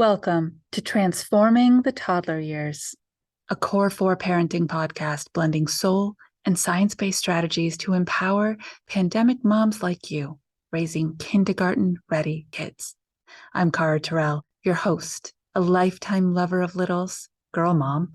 Welcome to Transforming the Toddler Years, a Core 4 parenting podcast blending soul and science-based strategies to empower pandemic moms like you, raising kindergarten-ready kids. I'm Cara Tyrrell, your host, a lifetime lover of littles, girl mom,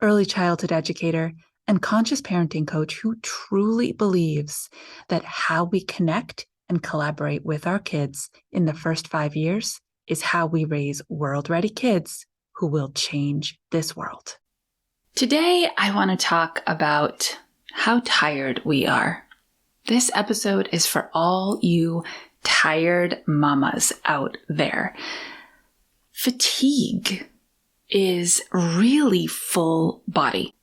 early childhood educator, and conscious parenting coach who truly believes that how we connect and collaborate with our kids in the first 5 years is how we raise world-ready kids who will change this world. Today, I want to talk about how tired we are. This episode is for all you tired mamas out there. Fatigue is really full body,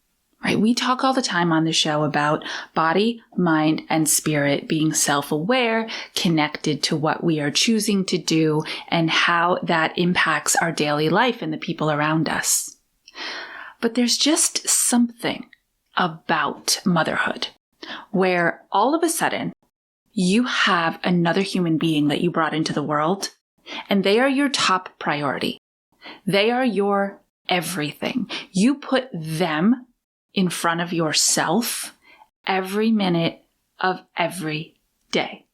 right? We talk all the time on the show about body, mind, and spirit being self-aware, connected to what we are choosing to do, and how that impacts our daily life and the people around us. But there's just something about motherhood where all of a sudden you have another human being that you brought into the world, and they are your top priority. They are your everything. You put them in front of yourself every minute of every day.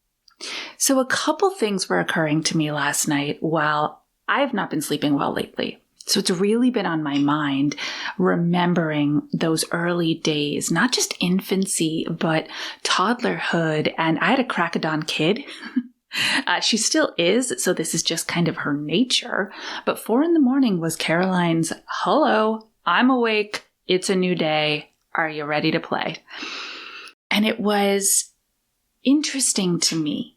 So a couple things were occurring to me last night while I have not been sleeping well lately. So it's really been on my mind, remembering those early days, not just infancy, but toddlerhood. And I had a crack-a-dawn kid. She still is, so this is just kind of her nature. But 4 a.m. was Caroline's, "Hello, I'm awake. It's a new day. Are you ready to play?" And it was interesting to me,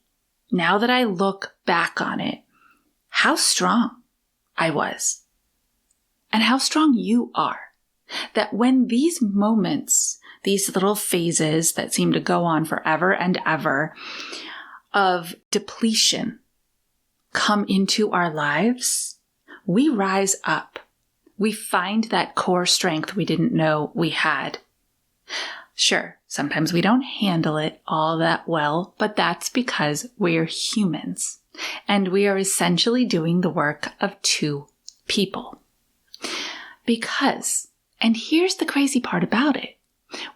now that I look back on it, how strong I was and how strong you are. That when these moments, these little phases that seem to go on forever and ever of depletion come into our lives, we rise up. We find that core strength we didn't know we had. Sure, sometimes we don't handle it all that well, but that's because we're humans and we are essentially doing the work of 2 people. Because, and here's the crazy part about it,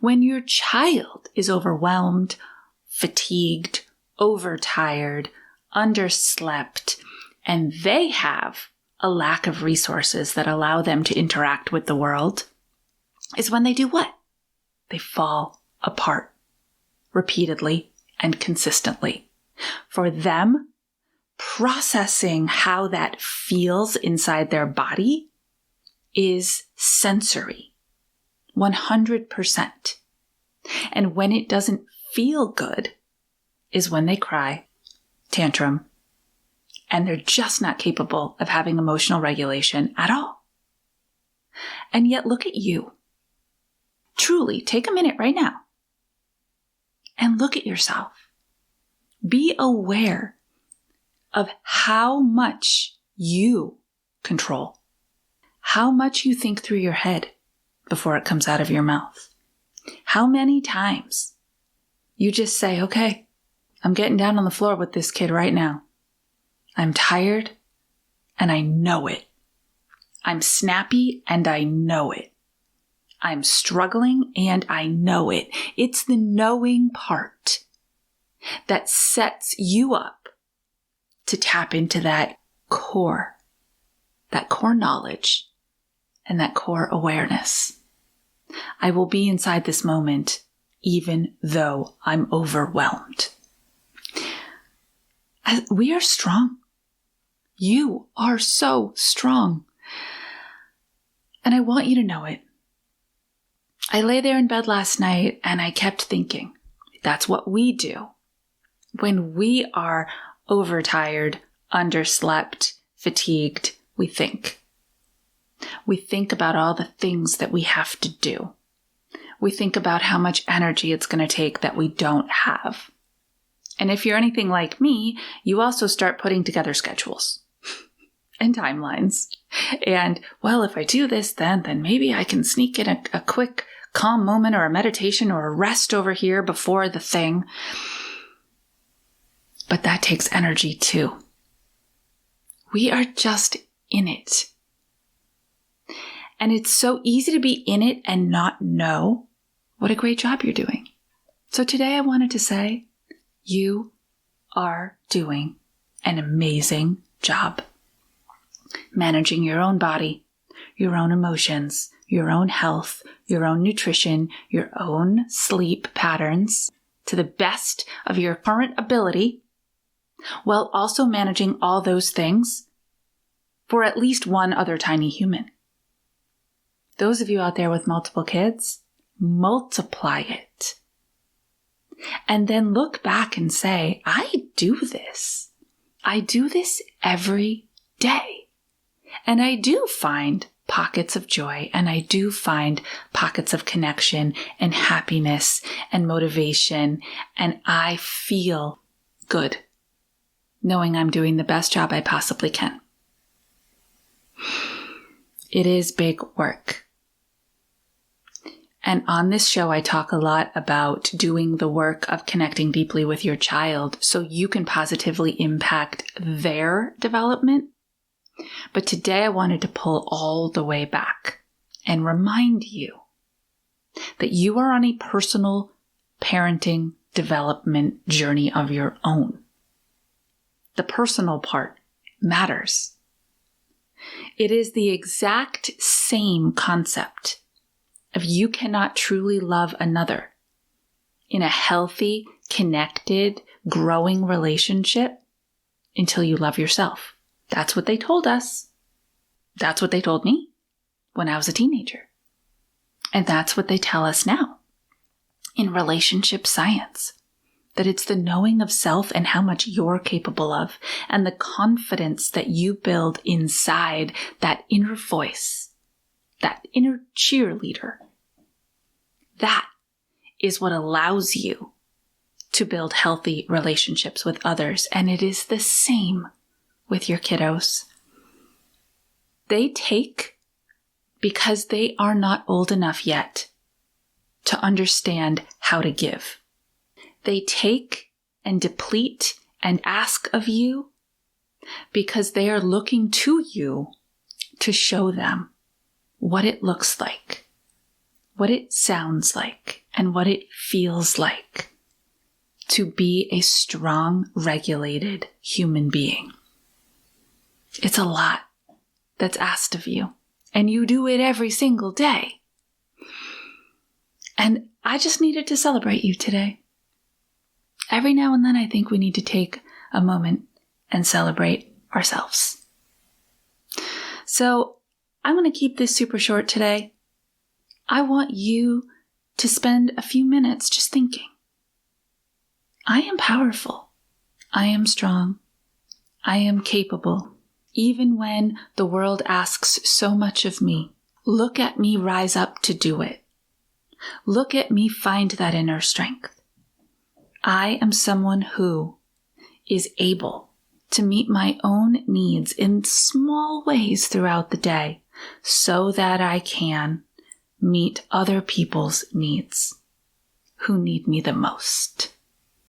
when your child is overwhelmed, fatigued, overtired, underslept, and they have a lack of resources that allow them to interact with the world, is when they do what? They fall apart repeatedly and consistently. For them, processing how that feels inside their body is sensory, 100%. And when it doesn't feel good is when they cry, tantrum, and they're just not capable of having emotional regulation at all. And yet look at you. Truly, take a minute right now and look at yourself. Be aware of how much you control, how much you think through your head before it comes out of your mouth. How many times you just say, "Okay, I'm getting down on the floor with this kid right now. I'm tired and I know it. I'm snappy and I know it. I'm struggling and I know it." It's the knowing part that sets you up to tap into that core knowledge and that core awareness. I will be inside this moment even though I'm overwhelmed. We are strong. You are so strong. And I want you to know it. I lay there in bed last night and I kept thinking, that's what we do. When we are overtired, underslept, fatigued, we think. We think about all the things that we have to do. We think about how much energy it's going to take that we don't have. And if you're anything like me, you also start putting together schedules and timelines. And, well, if I do this, then maybe I can sneak in a quick calm moment or a meditation or a rest over here before the thing. But that takes energy too. We are just in it. And it's so easy to be in it and not know what a great job you're doing. So today I wanted to say, you are doing an amazing job managing your own body, your own emotions, your own health, your own nutrition, your own sleep patterns to the best of your current ability, while also managing all those things for at least one other tiny human. Those of you out there with multiple kids, multiply it. And then look back and say, I do this. I do this every day. And I do find pockets of joy, and I do find pockets of connection and happiness and motivation, and I feel good knowing I'm doing the best job I possibly can. It is big work. And on this show, I talk a lot about doing the work of connecting deeply with your child so you can positively impact their development. But today I wanted to pull all the way back and remind you that you are on a personal parenting development journey of your own. The personal part matters. It is the exact same concept of you cannot truly love another in a healthy, connected, growing relationship until you love yourself. That's what they told us. That's what they told me when I was a teenager. And that's what they tell us now in relationship science, that it's the knowing of self and how much you're capable of, and the confidence that you build inside that inner voice, that inner cheerleader. That is what allows you to build healthy relationships with others. And it is the same with your kiddos. They take because they are not old enough yet to understand how to give. They take and deplete and ask of you because they are looking to you to show them what it looks like, what it sounds like, and what it feels like to be a strong, regulated human being. It's a lot that's asked of you, and you do it every single day. And I just needed to celebrate you today. Every now and then, I think we need to take a moment and celebrate ourselves. So I'm going to keep this super short today. I want you to spend a few minutes just thinking. I am powerful. I am strong. I am capable. Even when the world asks so much of me, look at me rise up to do it. Look at me find that inner strength. I am someone who is able to meet my own needs in small ways throughout the day so that I can meet other people's needs who need me the most.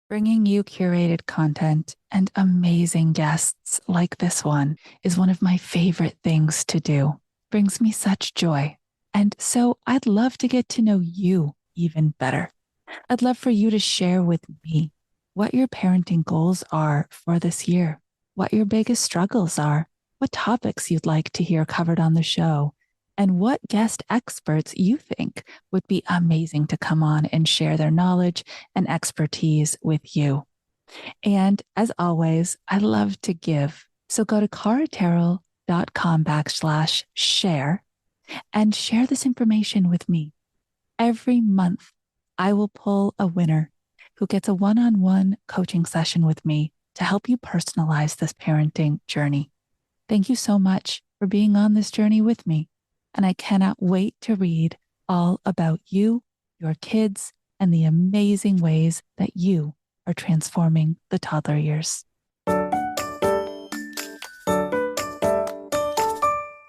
Bringing you curated content and amazing guests like this one is one of my favorite things to do. Brings me such joy. And so I'd love to get to know you even better. I'd love for you to share with me what your parenting goals are for this year, what your biggest struggles are, what topics you'd like to hear covered on the show, and what guest experts you think would be amazing to come on and share their knowledge and expertise with you. And as always, I love to give. So go to caratyrrell.com/share and share this information with me. Every month, I will pull a winner who gets a one-on-one coaching session with me to help you personalize this parenting journey. Thank you so much for being on this journey with me. And I cannot wait to read all about you, your kids, and the amazing ways that you are transforming the toddler years.